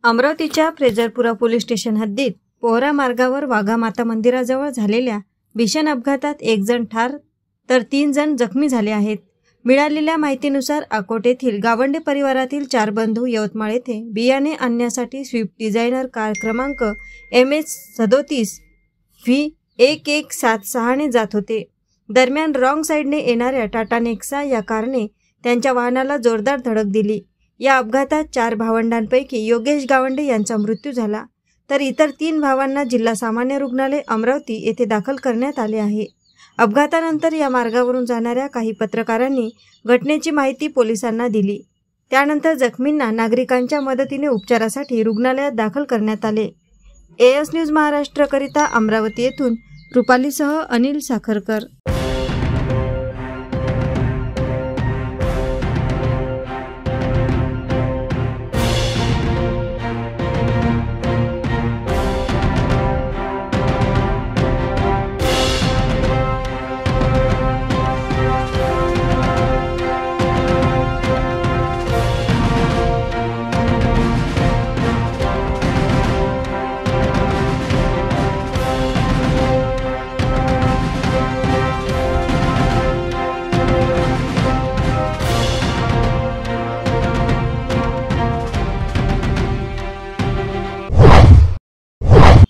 अमरावतीच्या Frezarpura police station हद्दीत पोहरा मार्गावर वाघामाता मंदिराजवळ झालेल्या भीषण अपघातात एक जण ठार तर 3 जण जखमी झाले आहेत. मिळालेल्या माहितीनुसार अकोट येथील गावंडे परिवारातील 4 बंधू यवतमाळ येथे बियाणे आणण्यासाठी स्विफ्ट डिझायनर कार क्रमांक MS37 V1176 ने जात होते. दरम्यान रॉंग साईडने येणाऱ्या टाटा नेक्सा या कारने त्यांच्या वाहनाला जोरदार धडक दिली. या अपघातात 4 भावंडांपैकी योगेश गावंडे यांचा मृत्यू झाला, तर इतर 3 भावांना जिल्हा सामान्य रुग्णालय अमरावती येथे दाखल करण्यात आले आहे. अपघातानंतर या मार्गावरून जाणाऱ्या काही पत्रकारांनी घटनेची माहिती पोलिसांना दिली. त्यानंतर जखमींना नागरिकांच्या मदतीने उपचारासाठी रुग्णालयात दाखल करण्यात आले. AS न्यूज महाराष्ट्रकरिता अमरावती येथून रुपालीसह अनिल साखरकर.